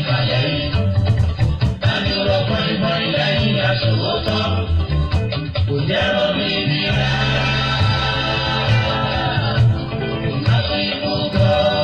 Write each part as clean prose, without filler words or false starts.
kalẹ̀ yìí. Adúró pọ́npọ́n lẹ́yìn aṣòwòtọ́. Kò jẹ́ rọ́ mi bí rárá. Ìmásíkú gan.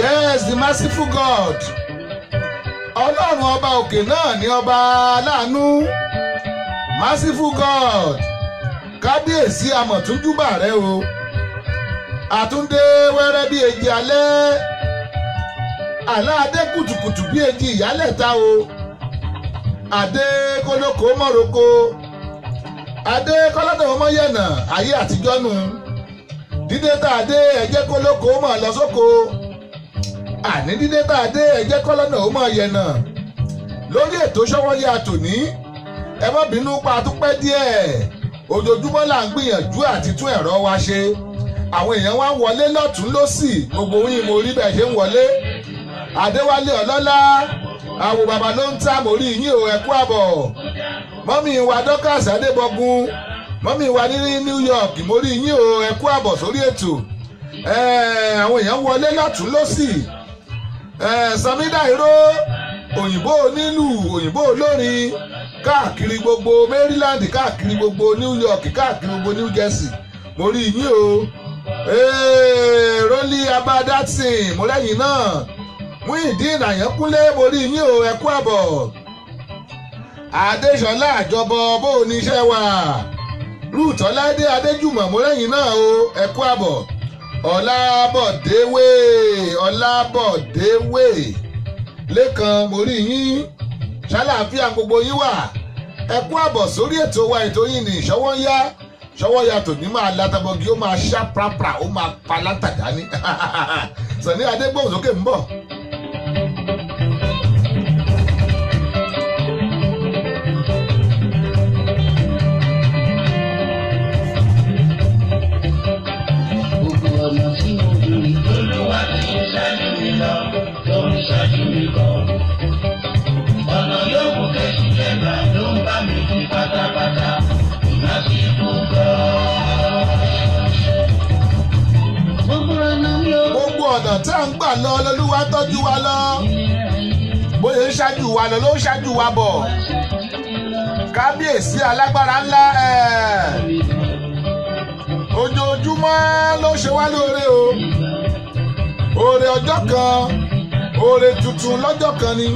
Yes, the merciful God. Ọlọ́run ọba òkè náà ni ọba aláàánú. Merciful God. Kábíyèsí amọ̀túnjúbà rẹ o. Àtúndé wẹ́rẹ́ bí èjì alẹ́. Àlá adé kùtùkùtù bí èjì ìyálẹ̀ta o. Adé kólókó mọ́roko. Adé kọ́lọ́dọ̀ ọmọ yẹ̀nà ayé àtijọ́ nù. Dídé tá a dé ẹ̀jẹ̀ kólókó mọ̀ lọ sóko. Àní dídé tá a dé ẹ̀jẹ̀ kọ́lọ́dọ̀ ọmọ yẹ̀nà. Lórí ètò Ṣọ́wọ́nyá àtòní ẹ má bínú pa àtúpẹ́ díẹ̀. Ojoojúmọ́ là ń gbìyànjú àti tún ẹ̀rọ wa ṣe. Àwọn èèyàn wá ń wọlé lọ́tún lósì gbogbo yín mo rí bẹ́ẹ̀ ṣe ń wọlé. Adéwálé ọlọ́lá àwọn bàbá ló ń ta mórí yín o ẹ kú àbọ̀. Mọ́mí wa Dorcas Adébọ̀gún mọ́mí wa ní New York mórí yín o ẹ kú àbọ̀ sórí ètò. Àwọn èèyàn wọlé lọ́tún lósì. Samida Iro òyìnbó onílù òyìnbó olórin káàkiri gbogbo Maryland káàkiri gbogbo New York káàkiri gbogbo New Jersey mo rí yín o. Rólí Abadatin mo lẹ́yìn náà Muideen Àyànkúnlé mo rí yín o ẹ kú àbọ̀. Adéṣọlá àjọbọ bó o ní iṣẹ́ wà. Ruth Ọládé Adéjùmọ̀ mo lẹ́yìn náà o ẹ kú àbọ̀. Ọlábọ̀déwé Lékan mo rí yín ṣàlàáfíà gbogbo yín wà ẹ kú àbọ̀ sórí ètò wa ètò yìí ní Ṣọ́wọ́nyá tòní máa látàbọ̀gì ó máa ṣá prapra ó máa pa látàdá ní Sàní Adégbòhùnsókè ń bọ̀. Ṣáájú mi kan ọ̀nà yóò mú kẹ́sì lẹ́gbàá ló ń bá mi kí pátápátá ìmásíkú gan. Gbogbo ọ̀nà tá à ń gbà lọ lọ́lúwa tọ́jú wa lọ bóyá ń ṣáájú wa lọ ló ń ṣáájú wa bọ̀. kábíyèsí alágbára ńlá ojoojúmọ́ ló ṣe wá lóore o oore ọjọ́ kan oore tuntun lọ́jọ́ kan ni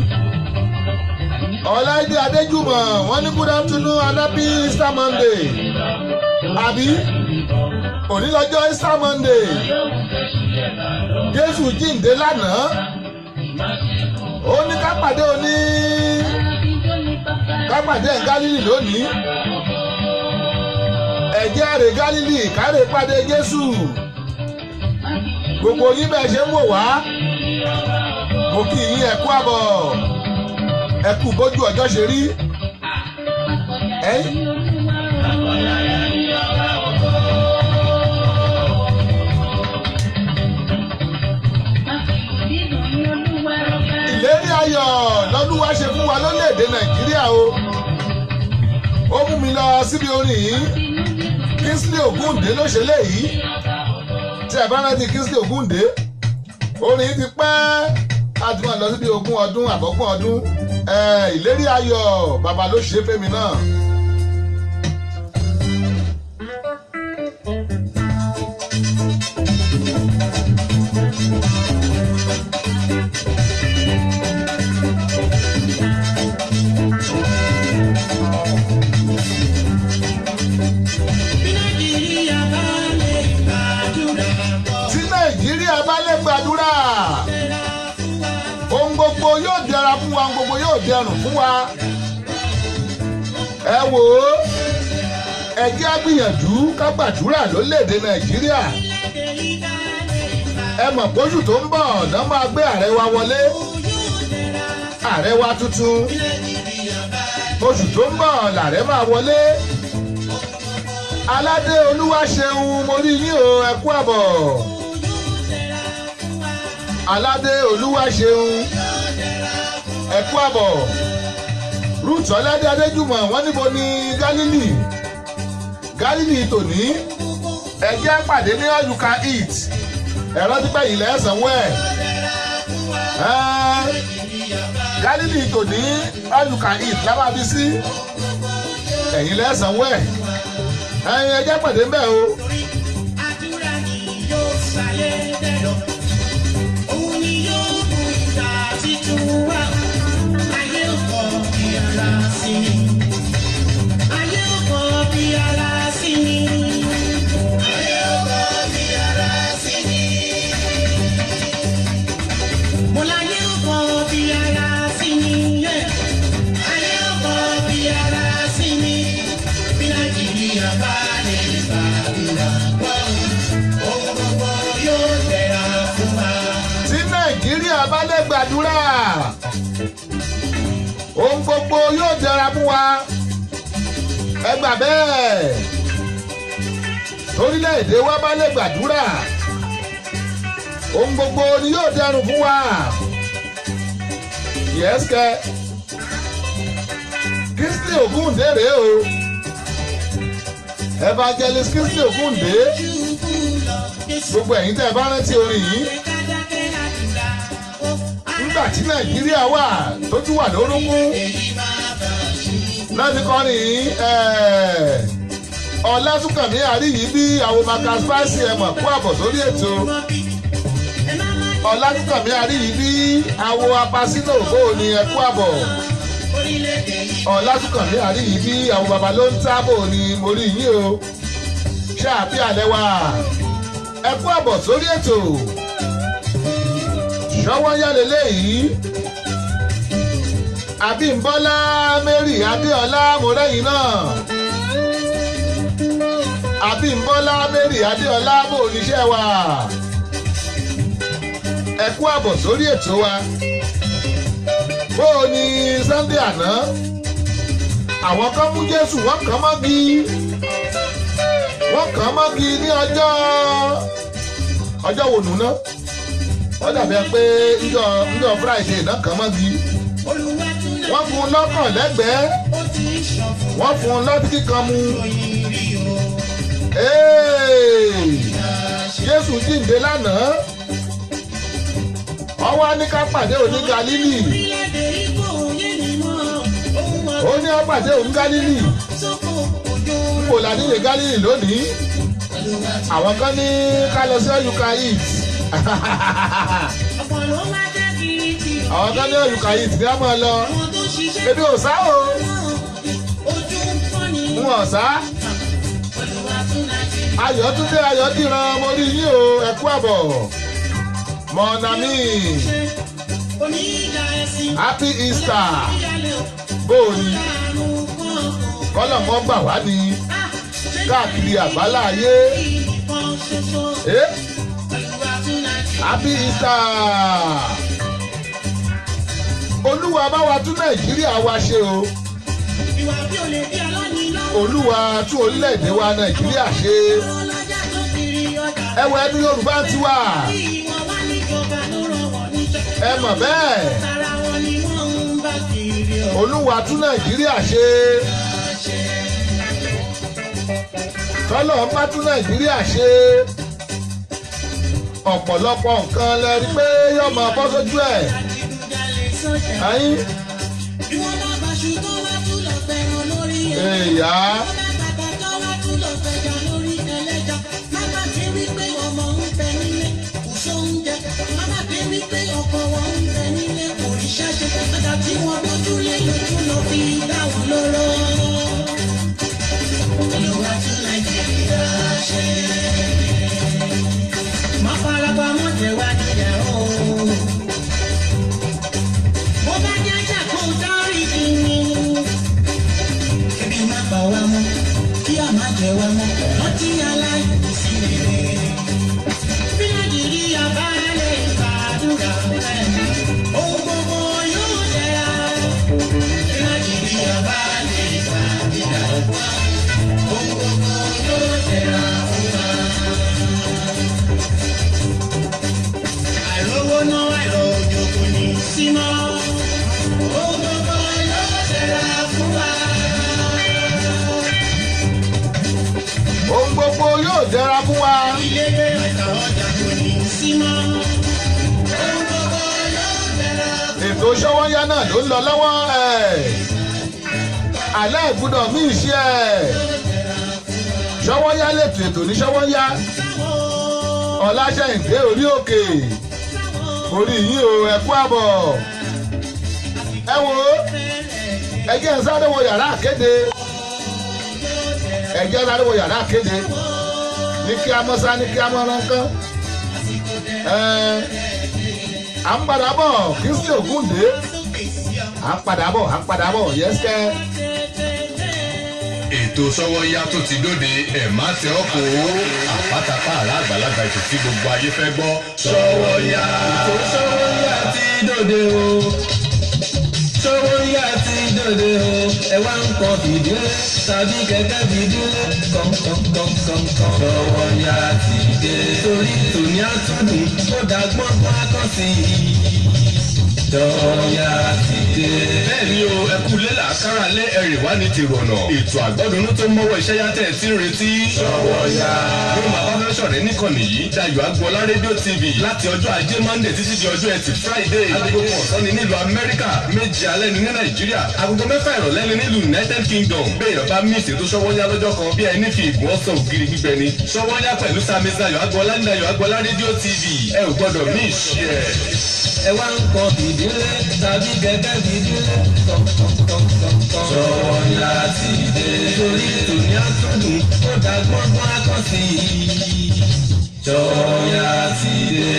Ọláìdé Adéjùmọ̀ wọ́n ní good afternoon and happy Easter Monday àbí òní lọ́jọ́ Easter Monday Jésù jíǹde lánàá ó ní ká pàdé Gálílì lónìí ẹ̀jẹ̀ àrè Gálílì kárè pàdé Jésù gbogbo yín bẹ́ẹ̀ ṣe ń wò wá mo kí yín ẹ kú àbọ̀ ẹ kú bójú ọjọ́ ṣe rí ìlérí ayọ̀ lọ́lúwa ṣe fún wa lórílẹ̀‐èdè Nàìjíríà o ó mú mi lọ síbi orin yìí Kingsley Ogundé ló ṣe léyìí tí ẹ bá rántí Kingsley Ogundé orin yìí ti pẹ́ láti máa lọ síbi 20 ọdún àbọ̀gbọ̀n ọdún ìlérí ayọ̀ bàbá ló ṣe fẹ́mi náà. Tí Nàìjíríà bá lè gbàdúrà ohun gbogbo yóò dára fún wa ohun gbogbo yóò dẹrùn fún wa ẹ wò ó ẹ jẹ́ á gbìyànjú ká gbàdúrà lórílẹ̀‐èdè Nàìjíríà ẹ mọ̀ pósù tó ń bọ̀ ọ̀dọ́ máa gbé ààrẹ wa wọlé ààrẹ wa tuntun oṣù tó ń bọ̀ làárẹ̀ máa wọlé Aládé Olúwaṣeun mo rí yín o ẹ kú àbọ̀ Aládé Olúwaṣeun ẹ kú àbọ̀ Ruth Ọládé Adéjùmọ̀ wọ́n níbo ni Gálílì tòní ẹ jẹ́ pàdé ní all you can eat ẹ̀rọ ti pẹ́ ilẹ̀ ẹ̀sánwó ẹ̀ Gálílì tòní all you can eat lábàbí sí ẹ̀yìn lẹ́sánwó ẹ̀ ẹ jẹ́ pàdé ń bẹ̀ o. Bá lè gbàdúrà ohun gbogbo yóò dára fún wa ẹ gbà bẹ́ẹ̀ orílẹ̀-èdè wa bá lè gbàdúrà ohun gbogbo ni yóò dẹrùn fún wa yẹ́sìkẹ́ Kingsley Ogundé rèé o Evangelist Kingsley Ogundé gbogbo ẹ̀yin tẹ́ ẹ bá rántí orin yìí nígbà tí Nàìjíríà wà tó tún wà lórúkún láti kọrin Ọlátúnkànmí Àríyìíbí àwọn Marcus Spicy ẹ̀mọ̀ kú àbọ̀ sórí ètò Ọlátúnkànmí Àríyìíbí àwọn apasínà òbó ni ẹ̀kú àbọ̀ Ọlátúnkànmí Àríyìíbí àwọn bàbá ló ń tábò ni mo rí yín o ṣáàpì àlẹ́ wa ẹ̀kú àbọ̀ sórí ètò. Ṣọwọ́ yálẹ̀ léyìí Abímbọ́lá Mary Adéọlá mọ̀rẹ́yìn náà Abímbọ́lá Mary Adéọlá bò níṣẹ́ wa ẹ kú àbọ̀ sórí ètò wa bó o ní Sunday àná àwọn kan mú Jésù wọ́n kàn mọ́gi ní ọjọ́ wo nù náà wọ́n dàbí pé ńjọ́ Friday náà kàn mọ́gi wọ́n fún un lọ́kàn lẹ́gbẹ̀ẹ́ wọ́n fún un lọ́tí kíkan mu Jésù jíǹde lánàá wọ́n wá ní ká pàdé òní Gálílì ó ní ọ̀pàdé òun Gálílì kò ládìyẹ Gálílì lónìí àwọn kan ní ká lọ sí ọ̀yùká yìí àwọn kan ní ọ̀yùká yìí tí wọ́n máa lọ ebi ò sá o ń wọ̀n sá Ayọ̀túndé Ayọ̀dìran mo rí yín o ẹ kú àbọ̀ mọ̀nàmí happy Easter bóòní kọ́lọ̀ mọ́ gbà wá ní káàkiri àgbálá ayé happy Easter Olúwa bá wa tún Nàìjíríà wa ṣe o Olúwa tún orílẹ̀-èdè wa Nàìjíríà ṣe ẹwọ ẹnu Yorùbá ti wà ẹ mọ̀ bẹ́ẹ̀ Olúwa tún Nàìjíríà ṣe kọ́lọ̀ ń bá tún Nàìjíríà ṣe ọ̀pọ̀lọpọ̀ nǹkan lẹ rí pé yóò máa bọ́ sójú ẹ̀ ayín èèyà ohun gbogbo yóò dára fún wa. Ètò Ṣọ́wọ́nyá náà ló ń lọ lọ́wọ́ aláìgbúdọ̀ mí ìṣe Ṣọ́wọ́nyá lètò ètò ní Ṣọ́wọ́nyá Ọláṣẹ́yìndé orí òkè orí yìí o ẹ kú àbọ̀ ẹ wo ẹ jẹ́ ń sáré wọ yàrá àkéde ẹ jẹ́ sáré wọ yàrá àkéde ní kí a mọ́ sá ní kí a mọ́ ránkán à ń padà bọ̀ Kristi Ògúndé à ń padà bọ̀ yẹ́sẹ̀. Ètò Ṣọ́wọ́nyá tó ti dóde ẹ̀ má tẹ ọ́ kó àpátápá àrà àgbàlagbà ètò tí gbogbo ayé fẹ́ gbọ́. Ṣọ́wọ́nyá ètò Ṣọ́wọ́nyá ti dóde o Ṣọ́wọ́nyá ti dóde o ẹ wá ń kọ fìdílé tàbí kẹ̀kẹ́ fìdílé kọ̀ǹkọ̀ǹkọ̀ǹkọ̀ǹ. Ṣọ́wọ́nyá ti dé torí tòní àtúndì ó dàgbọ́n fún akọ́sí Ṣọ́wọ́nyá ti dé. Bẹ́ẹ̀ni o ẹkú lélà kára lé ẹrìn wá ní tìrọ̀nà. Ètò àgbọ́dúnú tó mọ́wọ́ iṣẹ́ yá tẹ̀ sí retí. Ṣọ́wọ́nyá. Bí màá bá fẹ́ sọ̀rọ̀ níkànnì yìí Dayọ̀ Agboola rédíò TV láti ọjọ́ ajé Monday títí di ọjọ́ ẹtì Friday. Agogo kan ọ̀sán ni nílùú Amẹ́ríkà, méje alẹ́ ni ní Nàìjíríà, agogo mẹ́fà ìrọ̀lẹ́ ni nílùú United Kingdom. Béèyàn bá mí ìṣètò Ṣọ́wọ́nyá lọ́jọ́ kan bí ẹni fi ìgún ọ̀sán ògiri gbígbẹ ni. Ṣọ́wọ́nyá pẹ̀lú Sami Dayọ̀ Agboola ní Dayọ̀ Agboola rédíò TV. Ẹ ò gbọ́dọ̀ mí ìṣe ẹ̀. Ẹ wá ń kọ fìdílé tàbí gẹ́gẹ́ fìdílé kọ̀ǹkọ̀ǹkọ̀ǹkọ̀ǹ. Ṣọ́wọ́nyá ti dé torí tòní àtúndùn ó dàgbọ́ngbọ́n akọ́sí. Ṣọ́wọ́nyá ti dé.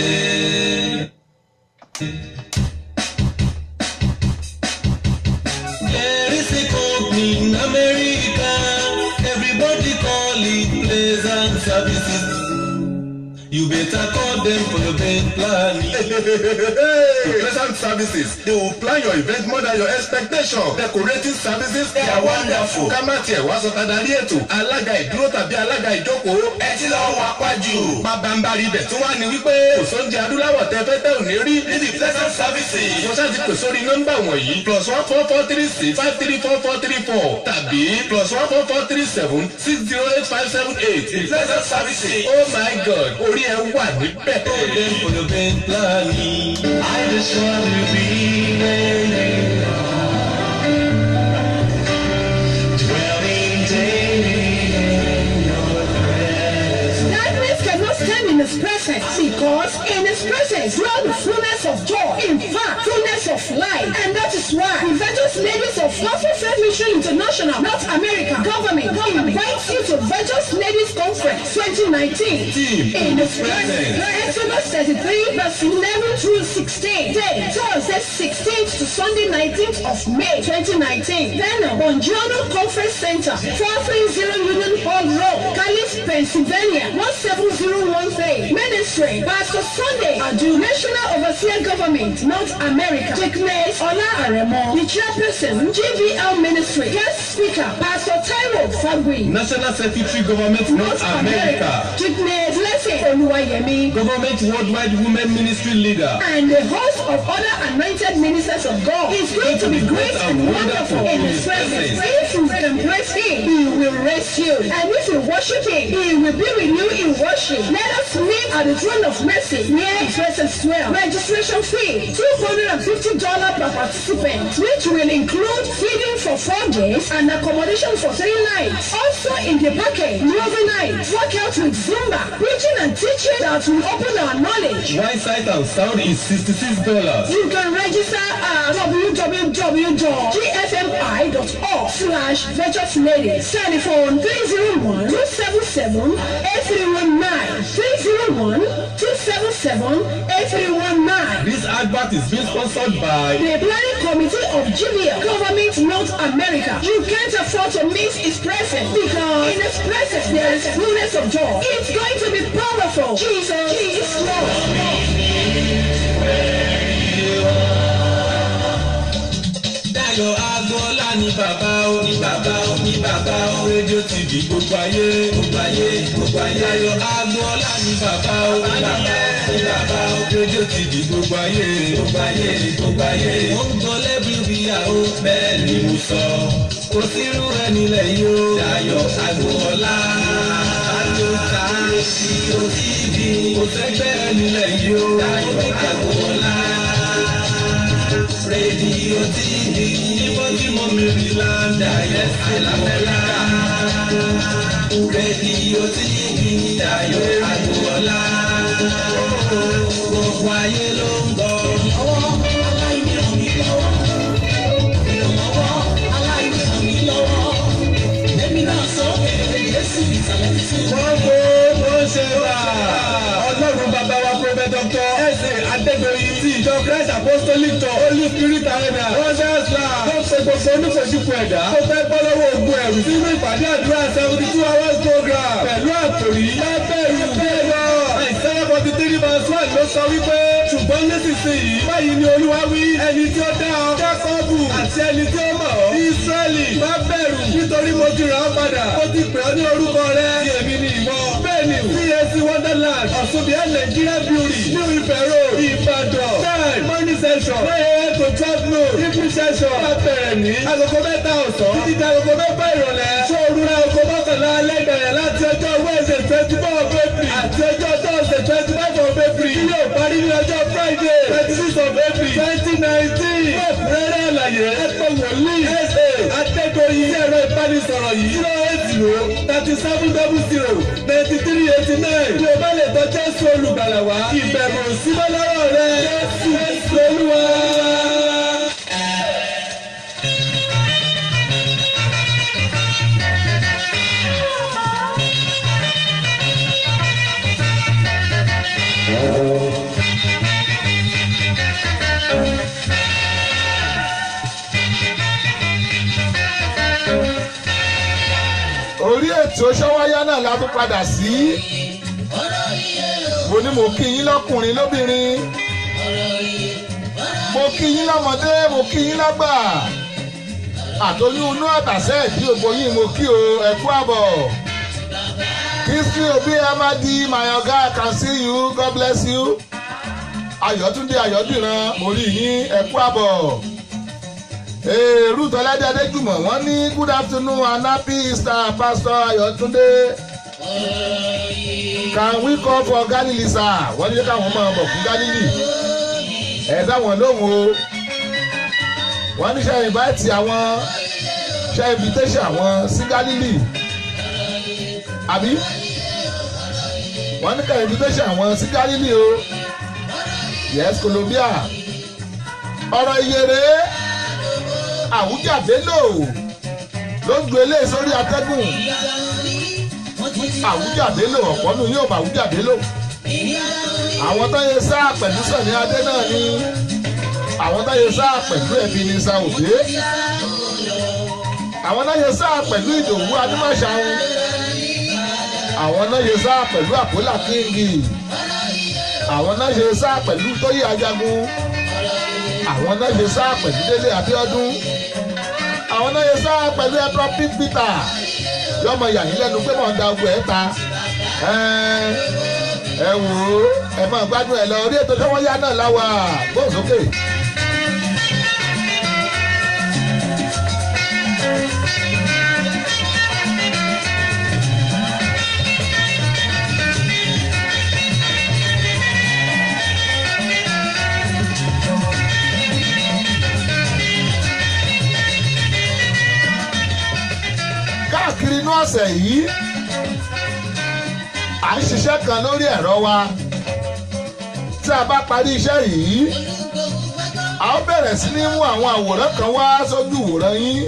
There is a company in America, everybody call it Pleasant Services. You better call them for your event planning. Pleasant Services, they will plan your event more than your expectation. Decorating services, they are wonderful. Ká má tiẹ̀ wá sọ tadarí ètò, alága ìdúró tàbí alága ìjókòó. Ẹ ti lọ wà pàjù. Bàbáǹbarì ibẹ̀ tún wá ní wípé kò sóúnjẹ adúláwọ̀ tẹ fẹ́ tẹ́ ò ní rí. Ní the Pleasant Services, wọ́n ṣáà ti pè sórí nọ́mbà wọ̀nyí +14436534434 tàbí +14437608578. The Pleasant Services, oh my God, orí ẹ wà níbẹ̀. I just want to be presence, because in His presence dwell the fullness of joy. In fact, fullness of life. And that is why the Virtuous Ladies of Gospel Faith Mission International, North America government, invites you to Virtuous Ladies Conference 2019. In His presence. Exodus 33 verse 11 through 16. Day, Thursday 16th to Sunday 19th of May 2019. Then Bongiorno Conference Center, 430 Union Hall Road, Calais, Pennsylvania, 17013. Ministry, Pastor Sunday Adu, National Overseer Government, North America. Dickness Ola Aremo, the Chairperson, GBL Ministry. Guest Speaker, Pastor Taiwo Fagui, National Secretary Government North America. Dickness Blessing Oluwayemi, Government Worldwide Women Ministry Leader. and the host of other anointed ministers of God is going to be great and wonderful in His presence. If you can praise Him, He will raise you. And if you worship Him, He will be with you in worship. Let us meet at the throne of mercy near His presence well. Registration fee, $250 per participant, which will include feeding for 4 days and accommodation for 3 nights. Also in the package, movie night, workout with Zumba, preaching and teaching that will open our knowledge. Wine sight and sound is $66. You can register at www.gfmi.org/virtuousladies. Telephone 301-277-8319. 301-277-8319. This advert is being sponsored by The Planning Committee of GBL, Government North America. You can't afford to miss His presence, because in His presence there is fullness of joy. It's going to be powerful. Jesus is Lord. Dayo Agboola ni bàbá o, ni bàbá o, ni bàbá o. Rédíò TV gbogbo ayé, gbogbo ayé, gbogbo ayé. Dayo Agboola ni bàbá o, ni bàbá o, ni bàbá o. Rédíò TV gbogbo ayé, gbogbo ayé, gbogbo ayé. Mo ń gbọ́ lẹ́bí ìyàwó, bẹ́ẹ̀ ni mo sọ. Kò sírú ẹni lẹ́yìn o. Dayo Agboola, àjòkà Rédíò TV. Kò sẹ́gbẹ́ ẹni lẹ́yìn o. Dayo Agboola. Radio TV, Ìbọ̀dìmọ̀ Maryland, Ayẹ́sẹ̀ l'Amẹ́ríkà. Radio TV, Dayo Agboola. Gbogbo ayé ló ń gbọ́. Ọwọ́ aláìní ràn mí lọ́wọ́. Ìrànlọ́wọ́ aláìní ràn mí lọ́wọ́. Èmi náà sọ èrè Jésù ìsàlẹ̀ ti sùn. Wọ́n kó bó ṣe wà. Ọlọ́run bàbá wa Prophet Dr. S.A. Adédoyin ti ìjọ Christ Apostolic Church Holy Spirit Arena Rogers Land tó ṣe gbogbo onífojúkú ẹ̀dá tó fẹ́ bọ́ lọ́wọ́ ogun ẹ̀rù sínú ìpàdé àdúrà 72 hours program pẹ̀lú àkòrí lábẹ́rù bẹ́ẹ̀rọ Àìsáyà 43:1 ló sọ wípé ṣùgbọ́n nísinsìnyí báyìí ni Olúwa wí ẹni tí ó dá ọ Jákọ́bù àti ẹni tí ó mọ̀ ọ́ Ísírẹ́lì má bẹ̀rù nítorí mo ti rà ọ́ padà mo ti pè ọ́ ní orúkọ rẹ tí èmi ni ìwọ bẹ́ẹ̀ ni CAC Wonderland Ọ̀ṣunbíà Nigeria Beauty New Ife Road Ìbàdàn time morning session 9 a.m. to 12 noon evening session bá bẹ̀rẹ̀ ní agogo 3 ọ̀sán títí di agogo 4 ìrọ̀lẹ́ ṣóòru ra agogo 11 alẹ́ bẹ̀rẹ̀ láti ọjọ́ Wednesday 24 of April àti ọjọ́ Thursday 25 of April tí yóò parí ní ọjọ́ Friday 26 of April 2019 fún ẹ̀kúnrẹ́rẹ́ àlàyé ẹ̀pọ̀ wòlíì S.A. Adédoyin ẹ̀rọ ìbánisọ̀rọ̀ yìí 080-3700-9389 bí o bá lè tọ́ Jésù olùgbàlà wá ìbẹ̀rù símọ́ lọ́rọ̀ rẹ Jésù Olúwa. Orí ètò Ṣọ́wáyá náà la tún padà sí. Mo ní mo kí yín lọ́kùnrin lóbìnrin. Mo kí yín lọ́mọdé, mo kí yín lágbà. Àtọ́yún inú àtàsẹ́ ìdí ògbó yín mo kí o, ẹ kú àbọ̀. History Obi Amadi, my oga, I can see you, God bless you. Ayọ̀túndé Ayọ̀dìran, mo rí yín, ẹ kú àbọ̀. Ruth Ọládé Adéjùmọ̀ wọ́n ní good afternoon and happy Easter Pastor Ayọ̀túndé. Can we call for Galilee sir? Wọ́n ní káwọn máa bọ̀ fún Galilee. Ẹ dáwọn lóhùn o. Wọ́n ní ṣe invite àwọn ṣe invitation àwọn sí Galilee. Àbí? wọ́n ní ká invitation àwọn sí Gálílì o. Yes, Colombia. Ọ̀rọ̀ ìyèrè Àwùjá Bello ló ń gbé eléyìí sórí atẹ́gùn. Àwùjá Bello ọ̀pọ̀ nù yóò bá Àwùjá Bello. Àwọn tó yẹ sáà pẹ̀lú Sàní Adé náà ni àwọn tó yẹ sáà pẹ̀lú Ebenezer Obey. Àwọn náà yẹ sáà pẹ̀lú Ìdòwú Adúmáṣàun. Àwọn náà yẹ sáà pẹ̀lú Àpólà Kíngì. Àwọn náà yẹ sáà pẹ̀lú Tóyè Ajagun. Àwọn náà yẹ sáà pẹ̀lú Délé Abíọ́dún. Àwọn náà yẹ sáà pẹ̀lú Ẹ̀prọ̀ Peter. Yọmọ yàyín lẹ́nu pé mọ̀ ń da ogun ẹ̀ ta. Ẹ wò ó ẹ máa gbádùn ẹ lọ orí ètò Ṣọ́wọ́nyá náà láwà gbóhùn sókè. Káàkiri inú ọ̀sẹ̀ yìí à ń ṣiṣẹ́ kan lórí ẹ̀rọ wa. Tí a bá parí iṣẹ́ yìí a ó bẹ̀rẹ̀ sí ní mú àwọn àwòrán kan wá sójú ìwòran yín.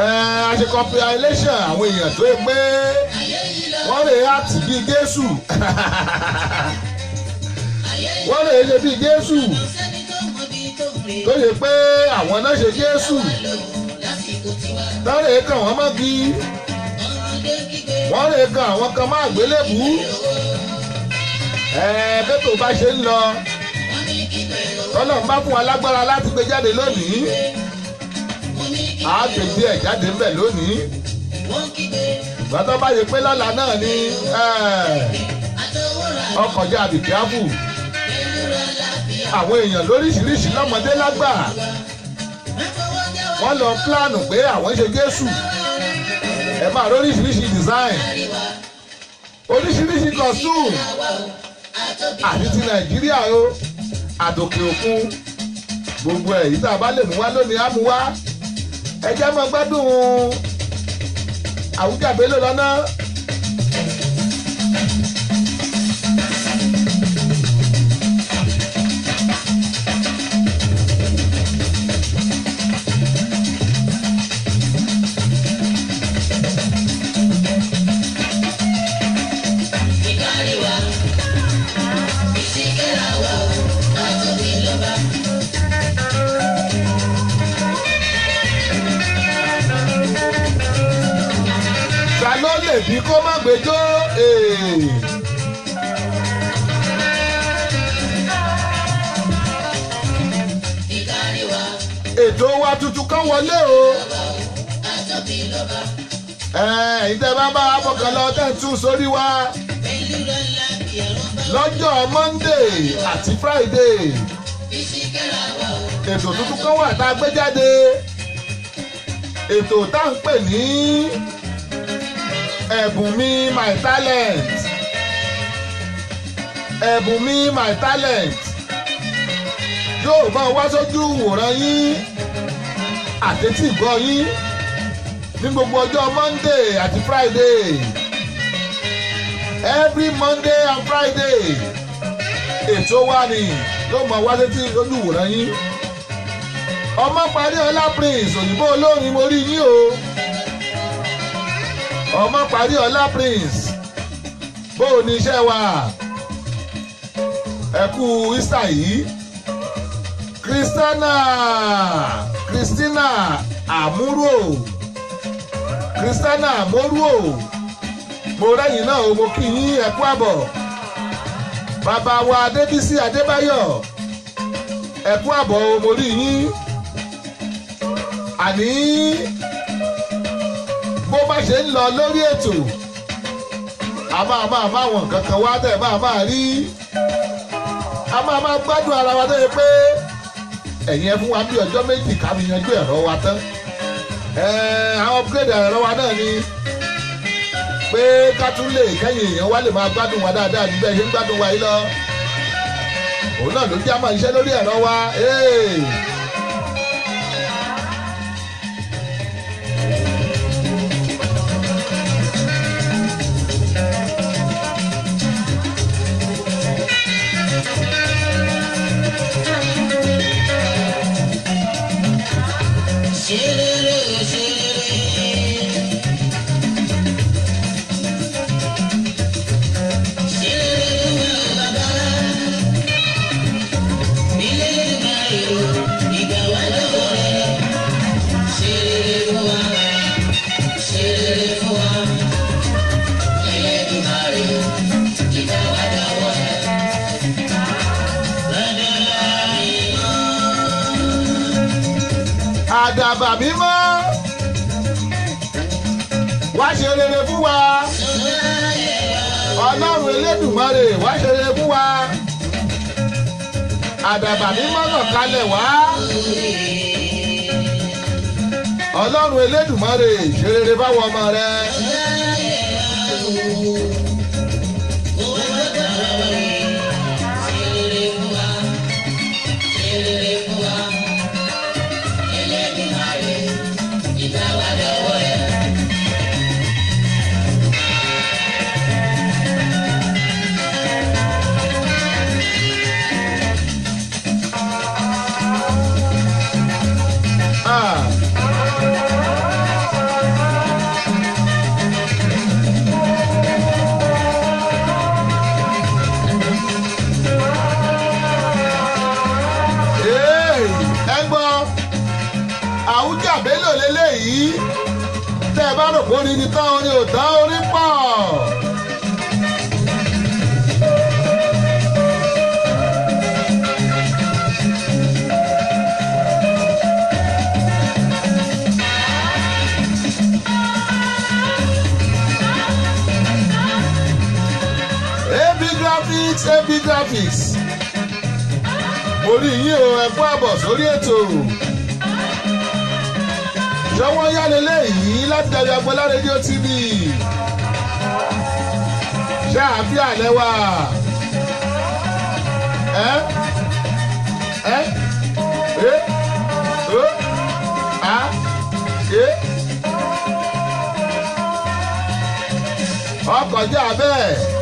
A ṣe compilation àwọn èèyàn tó yẹ pé wọ́n lè act bíi Jésù. Wọ́n lè ṣe bíi Jésù tó yẹ pé àwọn náà ṣe Jésù. Tọ́lẹ̀ kan wọ́n mọ́gi. Wọ́n lè kan àwọn kan máa gbélébùú. Bẹ́tò bá ṣe ń lọ. Tọ́lọ̀ ń bá fún wa lágbára láti gbé jáde lónìí. A gbé díẹ̀ jáde ń bẹ̀ lónìí. Gbọ́dọ̀ bá yẹ pé lọ́la náà ni ọkọ̀já àbíkíáfù. Àwọn èèyàn lóríṣiríṣi lọ́mọdé lágbà. Wọ́n lọ pílánù pé àwọn ṣe Jésù. Ẹ máa lóríṣiríṣi design. Oríṣiríṣi costume. Àti ti Nàìjíríà o. Àtòkè òkun. Gbogbo ẹ̀ yìí tá a bá lè mú wá lónìí á mú wá. Ẹ jẹ́ máa gbádùn Àwùjá Bello lọ́nà. Ló lè bí kó má gbẹjọ́ ètò wa tuntun kan wọlé o. Ìtẹ́ bá bá fọkàn lọ tẹ̀tún sórí wa lọ́jọ́ Monday àti Friday. Ètò tuntun kan wà tá a gbé jáde. Ètò tá à ń pè ní Ẹ̀bùn mi my talent. Ẹ̀bùn mi my talent. Yóò máa wá sójú ìwòran yín àtẹ̀tí ìgbọ́ yín ní gbogbo ọjọ́ Monday àti Friday. Every Monday and Friday. Ètò wa ni yóò máa wá sétí ojú ìwòran yín. Ọmọparíọlá Prince òyìnbó olórin mo rí yín o. Ọmọparíọlá Prince bó o ní iṣẹ́ wa ẹ kú Easter yìí. Christina Amuro mo rẹ́yìn náà o mo kí yín ẹ kú àbọ̀. Bàbá wa Adébísí Adébáyọ̀ ẹ kú àbọ̀ o mo rí yín. Àní bó bá ṣe ń lọ lórí ètò a máa wọn kankan wá tẹ̀ máa rí. A máa gbádùn ara wa tó yẹ pé ẹ̀yin ẹ fún wa bí ọjọ́ méjì ká mi yanjú ẹ̀rọ wa tán. Àwọn upgrade ẹ̀rọ wa náà ni pé ká tún lè kẹ́yìn èèyàn wá lè máa gbádùn wa dáadáa níbẹ̀ ṣe ń gbádùn wa yìí lọ. Òun náà ló jẹ́ àmọ́ iṣẹ́ lórí ẹ̀rọ wa. àdàbà mímọ́ wá ṣe rere fún wa ọlọ́run elédùmarè wá ṣe rere fún wa àdàbà mímọ́ náà kalẹ̀ wá ọlọ́run elédùmarè ṣe rere fáwọn ọmọ rẹ. Àbélò lélẹ́yìí tẹ́ ẹ bá rò pé orin ni tán orin ò tán orin pọ̀. AB Graphics orí yìí o ẹ kú àbọ̀ sórí ètò. Ṣọwọ́ yálé léyìí láti Dayo Agboola rédíò TV. Ṣé àbíà lẹ́wà? Ọkọ̀ jẹ́ abẹ́.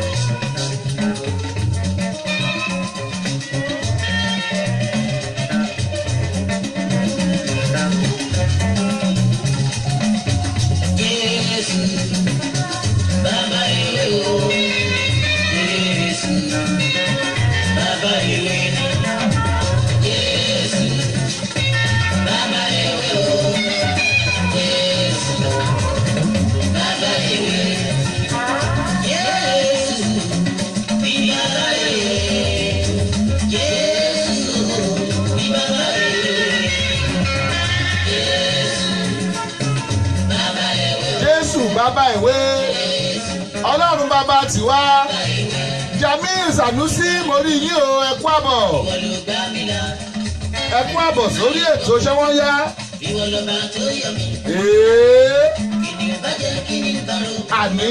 Bàbá ìwé ọlọ́run bàbá tiwa Jamil Sanusi mo rí yín o ẹ kú àbọ̀ sórí ètò Ṣówónyá. Àní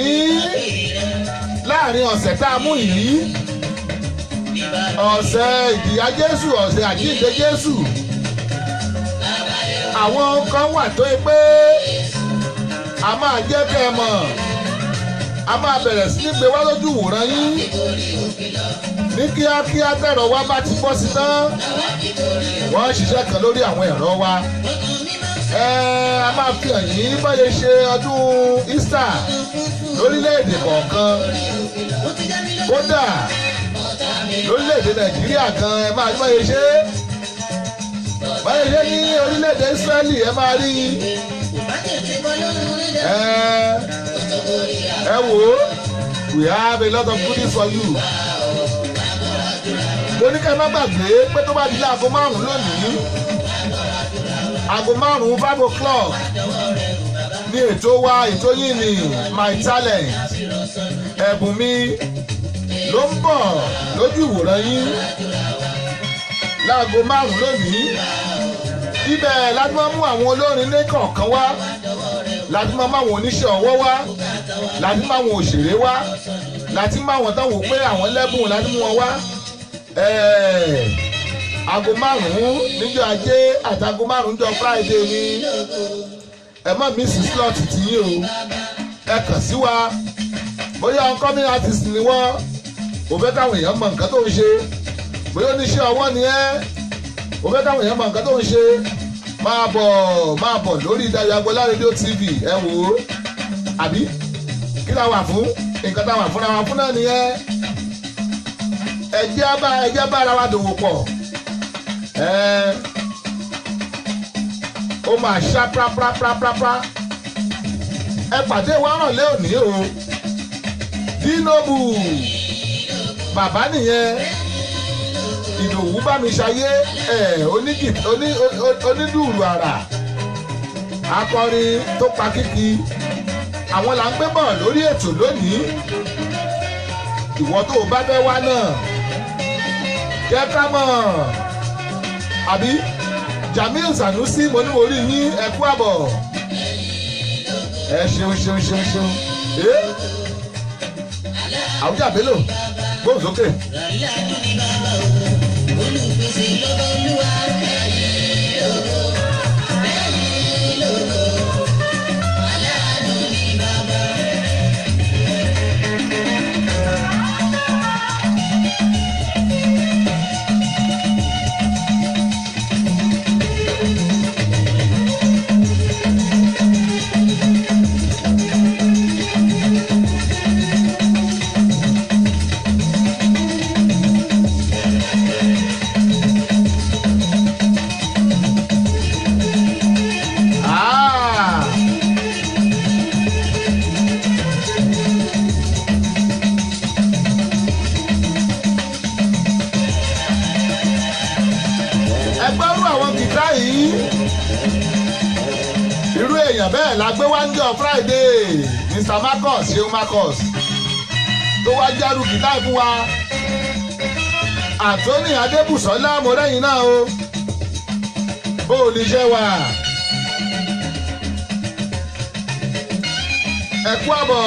láàrin ọ̀sẹ̀ tá a mú yìí ọ̀sẹ̀ ìjìyà Jésù ọ̀sẹ̀ àjíǹde Jésù àwọn kan wà tó yẹ pé a máa jẹ́ kẹ́ ẹ mọ̀ a máa bẹ̀rẹ̀ sí ní gbé wá lójú wòran yín ní kíákíá tẹ̀rọ wa bá ti bọ́ sí tán wọ́n ń ṣiṣẹ́ kan lórí àwọn ẹ̀rọ wa a máa fi hàn yín báyé ṣe ọdún Easter lórílẹ̀‐èdè kọ̀ọ̀kan kódà lórílẹ̀‐èdè Nàìjíríà gan ẹ máa rí báyé ṣe ní orílẹ̀‐èdè Ísírẹ́lì ẹ máa rí ẹ wò ó we have a lot of goodies for you. Mo ní ká má gbàgbé pé tó bá di aago 5 lónìí aago 5 5 o'clock ní ètò wa ètò yìí ni my talent ẹ̀bùn mi ló ń bọ̀ lójú ìwòran yín láago 5 lónìí. Ibẹ̀ láti máa mú àwọn olórin ní kọ̀ọ̀kan wá láti máa máwọn oníṣẹ́ ọwọ́ wá láti máa àwọn òṣèré wá láti máa àwọn táwọn pé àwọn lẹ́bùn láti mú wọn wá. Aago 5 níjọ́ Ajé àti aago 5 níjọ́ Friday ni ẹ má miss slot tiyín o ẹ kàn sí wa bóyá upcoming artist ni wọ́n ò fẹ́ káwọn èèyàn mọ nǹkan tó ń ṣe bóyá oníṣẹ́ ọwọ́ ni ò fẹ́ káwọn èèyàn mọ nǹkan tó ń ṣe máa bọ̀ lórí Dayo Agboola rédíò TV ẹ wò ó àbí kí la wà fún nǹkan tá a wà fúnra wa fún náà nìyẹn ẹjẹ́ bá ara wa dòwò pọ̀ ó máa ṣá práprápráprápra ẹ pàdé wa ràn lé òní o Dinobu bàbá nìyẹn Ìdòwú bá mi ṣayé onídùúrù àrà akọrin tó pa kíkì àwọn là ń gbé bọ̀ lórí ètò lónìí. Ìwọ tó o bá fẹ́ wá náà jẹ́ ká mọ̀ àbí Jamiu Sanusi mo ní orí yín ẹ kú àbọ̀ ẹ ṣeun Àwùjá Bello gbóhùn sókè. Bẹ́ẹ̀ la gbé wá ní ọjọ́ Friday Mr. Marcus Ṣeun Marcus tó wá járù gìtá fún wa Anthony Adébùsọ́lá mọ̀rẹ́yìn náà o bó o ní ṣe wà ẹ kú àbọ̀.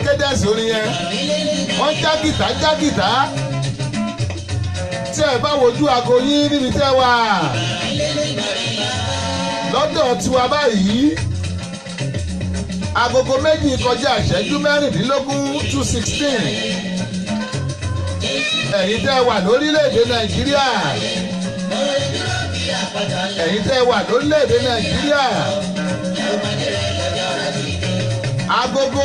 Kédèsì orin yẹn wọ́n já gìtá tí ẹ bá wojú aago yín níbi tẹ́ wà lọ́dọ̀ tiwa báyìí agogo méjì kọjá ìṣẹ́jú mẹ́rìndínlógún 2:16 ẹ̀yin tẹ́ wà lórílẹ̀‐èdè Nàìjíríà agogo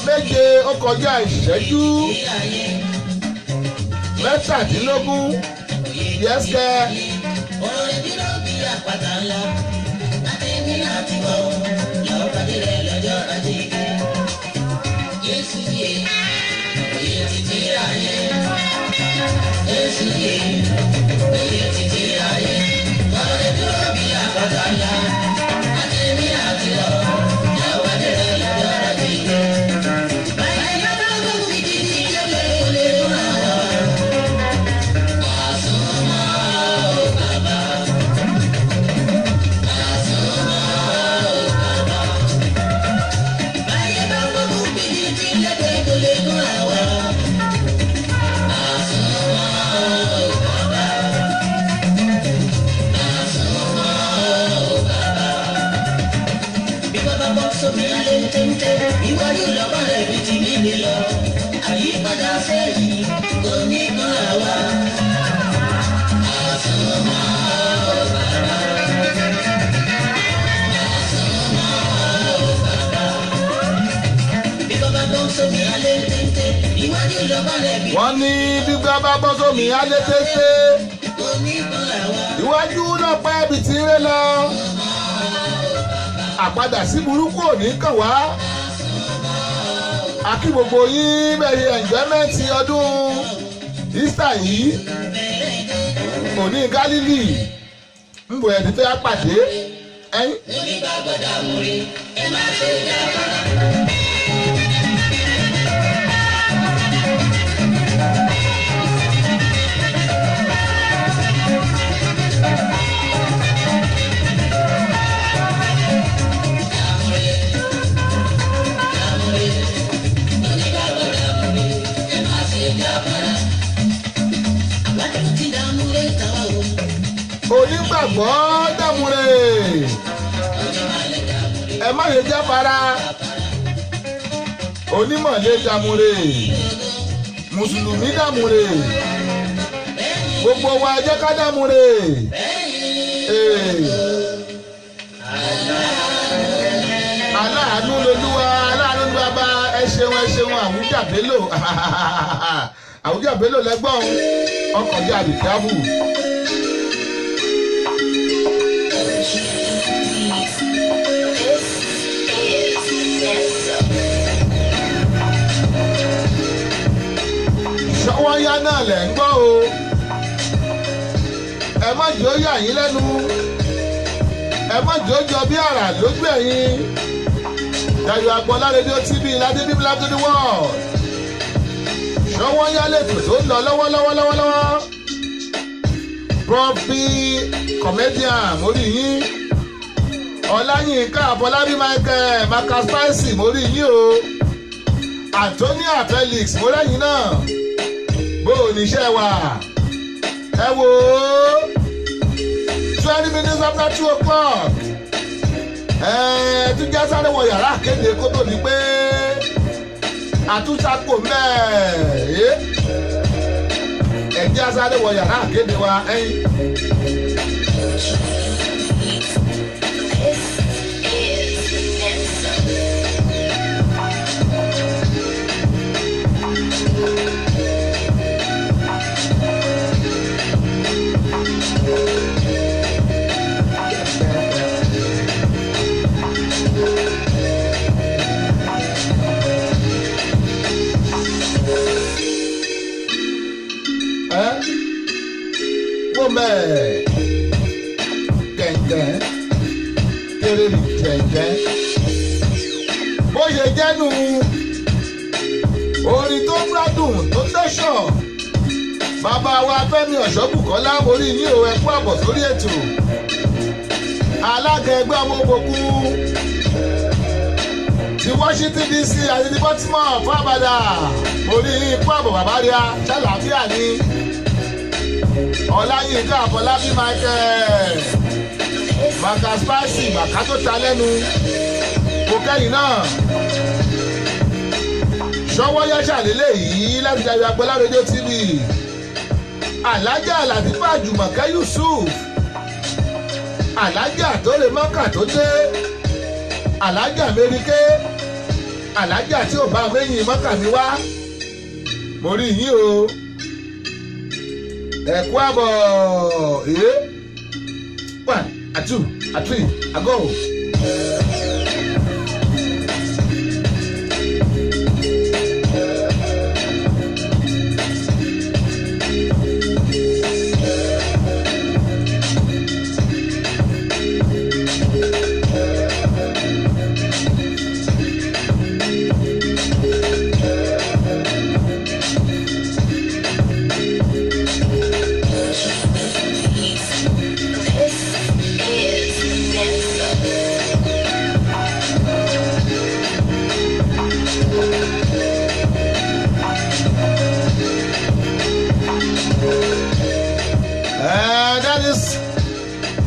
méje ó kọjá ìṣẹ́jú mẹ́tàdínlógún yẹ́sẹ̀. Wọ́n ní gbígbá bá bọ́ sómi alẹ́ tẹ́tẹ́ iwájú náà pẹ́ ibi tí ń ré lọ àpadà sí burúkú òní kàn wá akí gbogbo yín bẹ̀rẹ̀ enjoyment ọdún Easter yìí òní Galilee ń bọ̀ ẹ̀dí fẹ́ pàdé ẹ̀yìn. dàmúre ẹ má lè jáfara onímọ̀lé dàmúre mùsùlùmí dàmúre gbogbo wa jẹ́ ká dàmúre. Aláàánú lolúwa aláàánú ni bàbá ẹ ṣeun Àwùjá Bello Àwùjá Bello lẹ́gbọ́n ọkọ̀ jẹ́ àbíkábù. Ṣọwọ́nyá náà lẹ̀ ń gbọ́ o ẹ má jẹ́ ó yà yín lẹ́nu ẹ má jẹ́ ó jọ bí àrà lójú ẹ̀yin. Dayo Agboola rédíò TV Ládé Bíbélà to the world. Ṣọwọ́nyá lẹ́tọ̀ tó ń lọ lọ́wọ́lọ́wọ́. Profi comedian mórí yín. Ọláyínká Àbọ̀lábí Michael Marcus Spicy mórí yín o. Antonia Felix mórẹ́yìn náà. Bó o níṣẹ́ wà? Ẹ wò ó. 20 minutes after 2 o'clock. Tún já sáré wọ yàrá kéde kó tó di pé àtúnṣàkó mẹ́ẹ̀ ẹ̀ já sáré wọ yàrá kéde wa ẹ̀yìn. Gẹ̀ǹgẹ̀ kéré ní gẹ̀ǹgẹ̀ bó ṣe jẹ́nu orin tó gbádùn tó tẹ̀sán bàbá wa Fẹ́mi Ọ̀ṣọ́bùkọ́lá orí yín ò ẹ kú àbọ̀ sórí ètò alága ẹgbẹ́ ọmọ òbòkú ti Washington DC àti ti Baltimore fún àbàdà orí yín kú àbọ̀ bàbá rí a ṣàlàáfíà ni. Ọláyínká Àbọ̀lábí Michael Marcus Spicy màkà tó ta lẹ́nu kò kẹ́yìn náà Ṣọwọ́nyá ṣàlélẹ̀ yìí láti Dayo Agboola rédíò TV Alájà Làtífà Jùmọ̀kẹ́ Yusuf Alájà tó lè mọ́kà tó dé Alájà Mẹ́ríkẹ́ Alájà tí ò bá mẹ́yìn mọ́kà mi wá mo rí yín o. Ẹ kú àbọ̀ 1 2 3 go.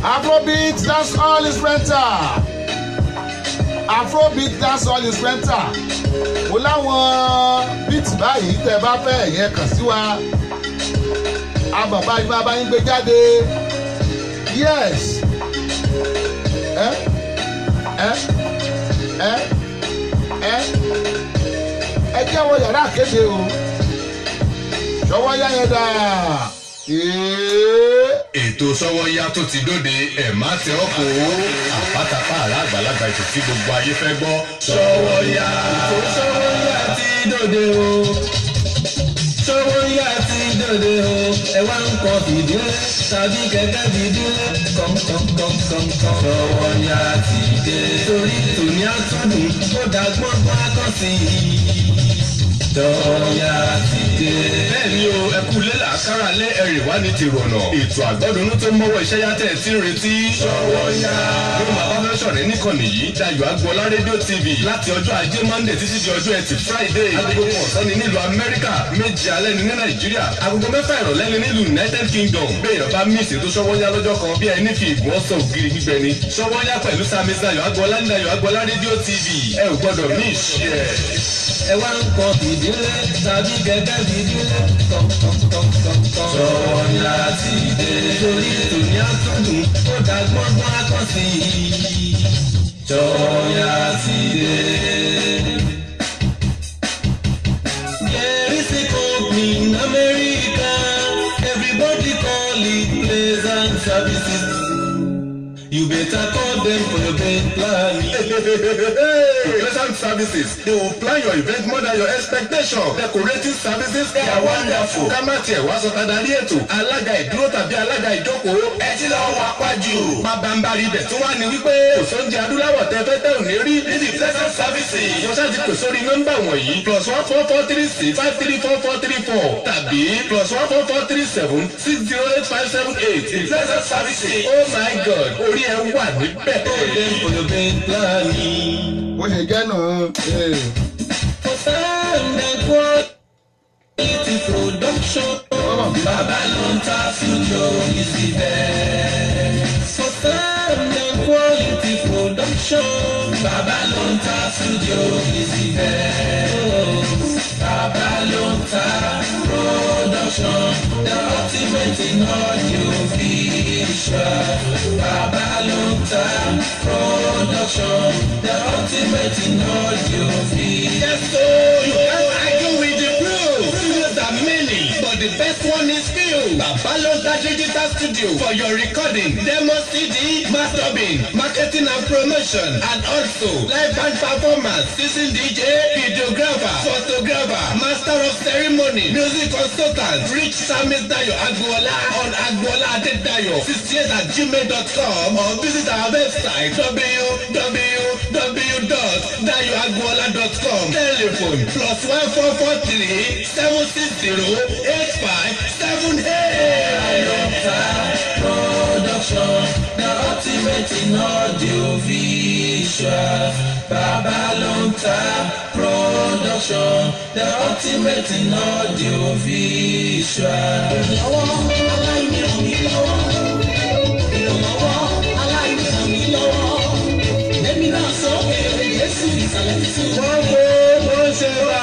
Afrobeat, that's all is rental. Afrobeat, that's all is rental. Mo láwọn beat báyìí tẹ́ bá fẹ́ yẹn kàn sí wa. Àbàbá yìí bá yín gbé jáde. Yes. Ẹ jẹ́wọ́ yàrá kéde o. Ṣọwọ́nyá yẹn dáa. Ètò Ṣọwọ́nyá tó ti dóde ẹ̀ má tẹ ọkọ̀ àpátápá àrà àgbàlagbà ètò tí gbogbo ayé fẹ́ gbọ́. Ṣọwọ́nyá ètò Ṣọwọ́nyá ti dóde o. Ṣọwọ́nyá ti dóde o. Ẹ wá ń kọ fìdílé tàbí kẹ̀kẹ́ fìdílé kọ̀ǹkọ̀ǹkọ̀ǹkọ̀ǹ. Ṣọwọ́nyá ti dé torí tòní àtúndùn ó dàgbọ́n bá kàn sí i. Ṣọwọ́nyá ti dé. Bẹ́ẹ̀ni o, ẹ kú lélà kára lé ẹ̀rìn wá ní tìrọ̀nà. Ètò àgbọ́dúnú tó mọ́wọ́ iṣẹ́ yá tẹ̀ tí ń retí. Ṣọwọ́nyá. Bí màá bá fẹ́ ṣọ̀rẹ́ níkànnì yìí Dayọ̀ Agboola rédíò TV láti ọjọ́ ajé Monday títí di ọjọ́ ẹtì Friday agogo kan ọ̀sán ni nílùú Amẹ́ríkà 7 alẹ́ ni ní Nàìjíríà agogo 6 ìrọ̀lẹ́ ni nílùú United Kingdom béèyàn bá mísì tó ṣọwọ́yá lọ́jọ́ kan bí ẹni fi ìgùn ọ̀sán ògiri gbígbẹ ni ṣọwọ́yá pẹ̀lú Sami Dayọ̀ Agboola ní Dayọ̀ Agboola rédíò TV ẹ ò gbọ́dọ̀ mí ìṣe ẹ̀. ẹ wá ń kọ fìdílé tàbí gẹ́gẹ́ fìdílé tọ̀tọ̀tọ̀tọ̀. Ṣọ́wọ́nyá ti dé torí tòní àtúndùn ó dá gbọ́ngbọ́n akọ́sí. Ṣọ́wọ́nyá ti dé. There is a company in America, everybody call it Pleasant Services. You better call them for your event planning. Pleasant Services. They will plan your event more than your expectation. Decorating services. They are wonderful. Ká má tiẹ̀ wá sọ tadarí ètò. Alága ìdúró tàbí alága ìjókòó. Ẹ ti lọ wà pàjù. Pàbàmbarì ibẹ̀ tó wà ní wípé kò sóúnjẹ adúláwọ̀ tẹ́fẹ́tẹ́ ò ní rí. Níbi Pleasant Services. Yọ̀ṣà ti pè sórí nọ́mbà wọ̀nyí. +14436 534434 tàbí +14437 608578. The Pleasant Services. Oh my God. Orí ẹ wà níbẹ̀. Bó ṣe jẹ́ nù. For sound and quality production, Babalonta Studio is the best. For sound and quality production, Babalonta Studio is the best. Babalonta Production, the ultimate in audio visual. Babalonta Production, the ultimate in audio visual. Yes, so you can't argue with the proof. Studios are many, but the best one is few. Babalonta Digital Studio for your recording, demo CD, mastering, marketing and promotion, and also live band performance, season DJ, videographer, photographer, master of ceremony, music consultant. Reach Sami Dayọ̀ Agboola on agboolaadetayo68@gmail.com or visit our website www.dayoagboola.com. Telephone +1443 760 8578. Production, the ultimate in audio visual. Babalonta Production, the ultimate in audio visual. Ìrànlọ́wọ́ aláìní ràn mí lọ́wọ́. Ìrànlọ́wọ́ aláìní ràn mí lọ́wọ́. Èmi náà sọ pé Jésù ìsàlẹ̀ títí. Wọ́n wo bó ṣe wà.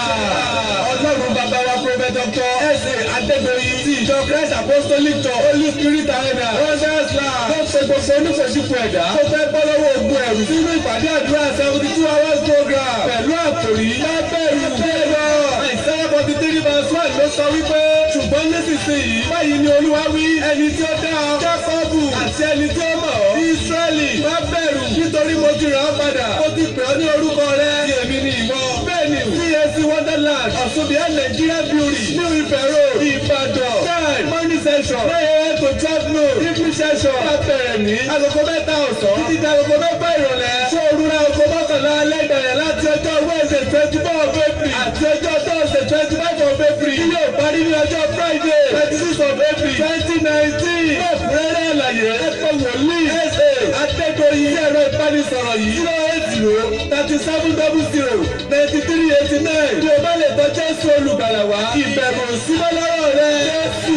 Ọlọ́run bàbá wa Prophet Dr. S.A. Adébóyè ti ìjọ Christ Apostolic Church Holy Spirit Arena Rogers Land tó ṣe gbogbo onífẹ̀sífò ẹ̀dá tó fẹ́ bọ́ lọ́wọ́ ogun ẹ̀rù sínú ìpàdé àdúrà 72 hours program pẹ̀lú àkòrí lábẹ́rù bẹ́ẹ̀rọ. Àìsáyà 43:1 ló sọ wípé ṣùgbọ́n nísinsìnyí báyìí ni Olúwa wí ẹni tí ó dá ọ Jákọ́bù àti ẹni tí ó mọ̀ ọ́ Ísírẹ́lì má bẹ̀rù nítorí mo ti rà ọ́ padà mo ti pè ọ́ ní orúkọ rẹ tí èmi ni ìwọ. Bẹ́ẹ̀ni CAC Wonderland Ọ̀ṣunbíà Nigeria Brewery New Ife Road Ìbàdàn time morning session 9 a.m. to 12 noon evening session bá bẹ̀rẹ̀ ní agogo 3 ọ̀sán títí di agogo 4 ìrọ̀lẹ́ ṣé òrùra agogo 11 alẹ́ bẹ̀rẹ̀ láti ọjọ́ Wednesday 24 of April àti ọjọ́ Thursday 25 of April tí yóò parí ní ọjọ́ Friday 26 of April 2019. Lọ́ọ̀kúrẹ́rẹ́ àlàyé ẹ̀kọ́ wòlíì S.A. Adédoyin sí ẹ̀rọ ìbánisọ̀rọ̀ yìí 080-3700-9389. Bí o bá lè tọ́ Jésù olùgbàlà wá ìbẹ̀rù òsínmọ́ lọ́rọ̀ rẹ Jésù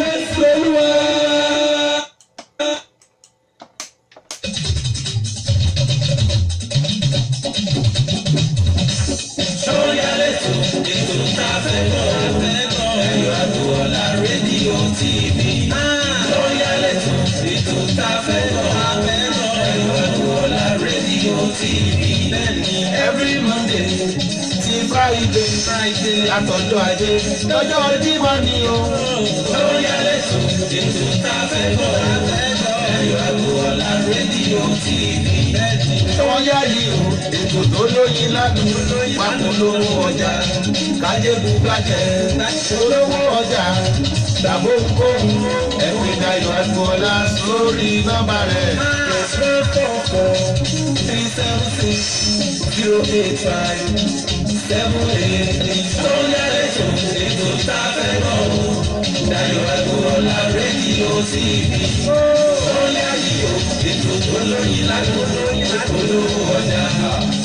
Olúwa. Sọ́yàlẹ́tò ètò tá a fẹ́ gbọ́ Dayọ̀ Agboola rédíò TV. Sọ́yàlẹ́tò ètò tá a fẹ́ gbọ́ Dayọ̀ Agboola rédíò TV. Bẹ́ẹ̀ni every Monday ti Friday látọjọ́ Ajé lọ́jọ́ Jímọ̀ ni o. Sọ́yàlẹ́tò ètò tá a fẹ́ gbọ́ Dayọ̀ Agboola rédíò TV. Sọ́yà yìí o ètò tó lóyin ládùn wàkúlówó ọjà kájébù bàjẹ́ olówó ọjà dàbò kóhùn ẹ̀pẹ̀ Dayọ̀ Agboola sórí nọ́mbà rẹ̀. 344-370-8578. Sọ́yàlẹ́tò ètò tá a fẹ́ gbọ́ Dayọ̀ Agboola rédíò TV. Sọ́yà yìí o. ètò tó lóyin lágbóró ìpolówó ọjà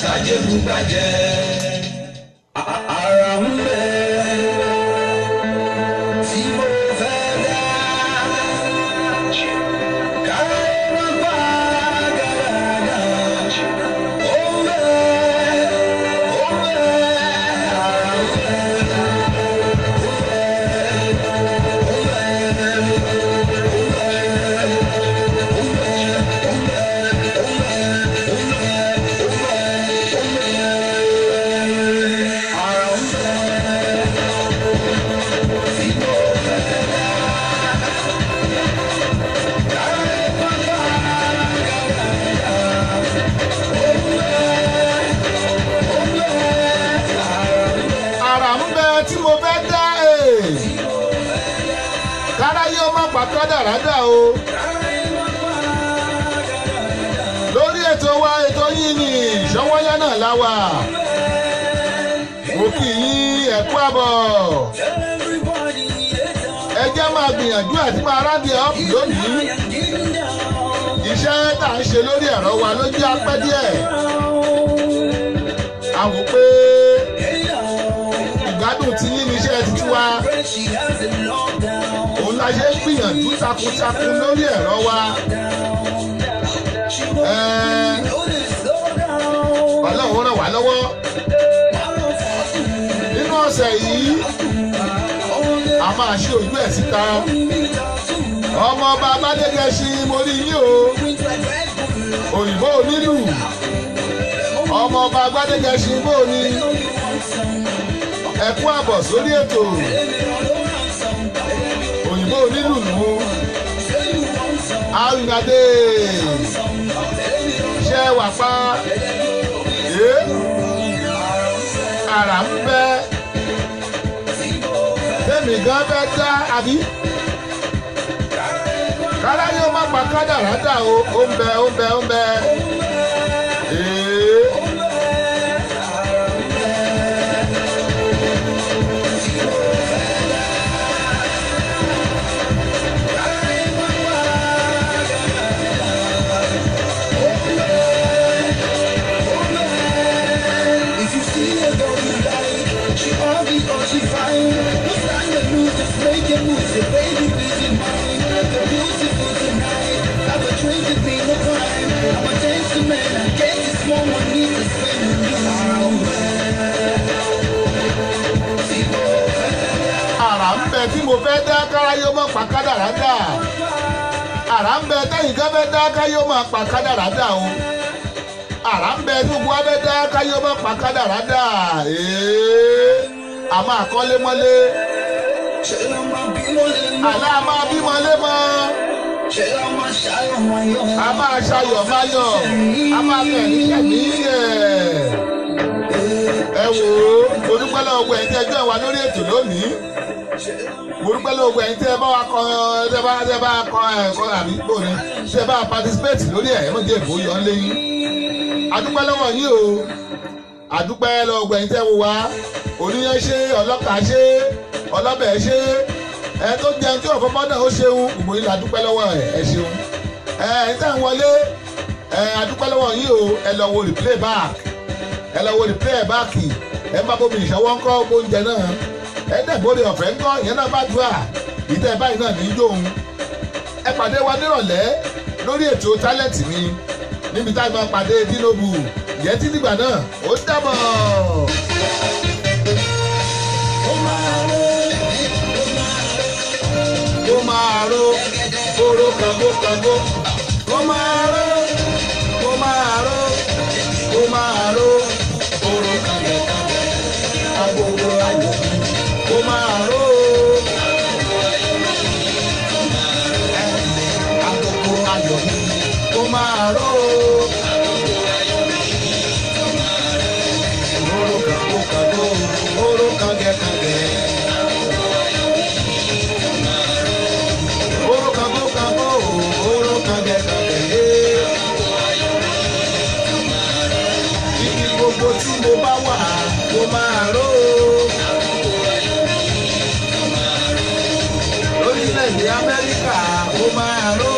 kájé bùgbàjẹ́. Ara ń bẹ tí mo fẹ́ dá káyé má pa gàràgà. Ó ń bẹ, ó ń bẹ, ara ń bẹ. Kádàrádà o lórí ètò wa ètò yìí ni Ṣọ́wọ́nyá náà la wà. Mo kì í ẹ kú àbọ̀. Ẹ jẹ́ máa gbìyànjú àti máa rántí ọ́ọ̀pù lónìí. Iṣẹ́ tá à ń ṣe lórí ẹ̀rọ wa ló jẹ́ apẹ́ díẹ̀. A wò pé ìgbádùn tí yín ní iṣẹ́ títí wa. Òun la ṣe ń gbìyànjú takuntakun lórí ẹ̀rọ wa. Ọlọ́run ràn wá lọ́wọ́. Nínú ọ̀sẹ̀ yìí, a máa ṣe ojú ẹ̀ síta. Ọmọ ọba Bádégẹṣin mo rí yín o. Òyìnbó onílù. Ọmọ ọba Bádégẹṣin bó ni. Ẹ kú àbọ̀ sórí ètò. Òyìnbó onílù nù. Àrùnàdé. Ṣé wà pa? Àrà ń bẹ. Tẹ́mi gan fẹ́ dá àbí? Kálá yóò má pa kádàrádà o. Ó ń bẹ, ó ń bẹ, ó ń bẹ. Tí mo fẹ́ dá káráyé mọ́ pa kádàrádà. Àrà ń bẹ tẹ́yìn kan fẹ́ dá káyé mọ́ pa kádàrádà o. Àrà ń bẹ tí gbogbo wa fẹ́ dá káyé mọ́ pa kádàrádà. A máa kọ́lé mọ́lé. Àlá a máa bí mọ́lé mọ́. A máa ṣayọ̀ máyọ̀. A máa kẹ̀rí kẹ̀mí ẹ̀. Ẹ wò ó, mo dúpẹ́ lọ́wọ́ gbogbo ẹ̀yin tí ẹ jọ́ wa lórí ètò lónìí. Mo dúpẹ́ lọ́wọ́ ẹ̀yin tí ẹ bá wa kọ ẹ̀kọ́ àbí bò ní tí ẹ bá participate lórí ẹ̀ mọ̀ jẹ́ ìbò yọ̀ ń lé yín. Adúpẹ́ lọ́wọ́ yín o. Adúpẹ́ lọ́wọ́ ẹ̀yin tí ẹ wò wá. Oníyàn ṣe, ọlọ́kà ṣe, ọlọ́bẹ̀ ṣe. Ẹ tó jẹun tí ọ̀fọ́ mọ́dà ó ṣeun. Gbogbo yín la dúpẹ́ lọ́wọ́ ẹ ṣeun. Ẹ̀yin tí à ń wọlé. Adúpẹ́ lọ́wọ́ yín o. Ẹ lọ wo replay back. Ẹ lọ wo replay back. Ẹ má bómi ìṣọwọ́ ńkọ́ oúnjẹ náà. Ẹ̀ẹ́dẹ̀gbòrè ọ̀fẹ́ ńkọ́ ìyẹn náà bá dùà ìtẹ́ báyìí náà ní í jóun. Ẹ pàdé wa nírọ̀lẹ́ lórí ètò tálẹ̀tì mi níbi tá a máa pàdé Dinobu ìyẹn tí nígbà náà ó dàbọ̀. Ó máa ró oró kango ó máa ró ó máa ró ó máa ró oró kango agogo ayọ̀. Ó máa ró agogo ayọ̀ mi. Ó máa ró oró kango oró kangẹ. Oró kango oró kangẹ. Ibi gbogbo tí mo bá wà ó máa ró. Lórílẹ̀-èdè Amẹ́ríkà ó máa ró.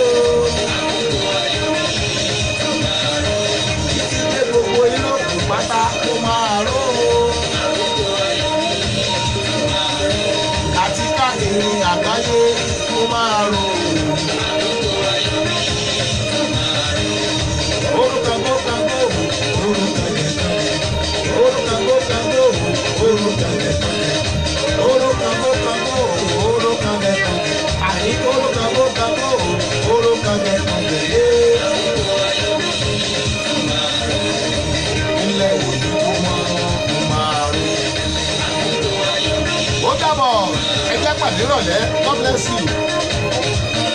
pàdé rọ̀lẹ́ God bless you.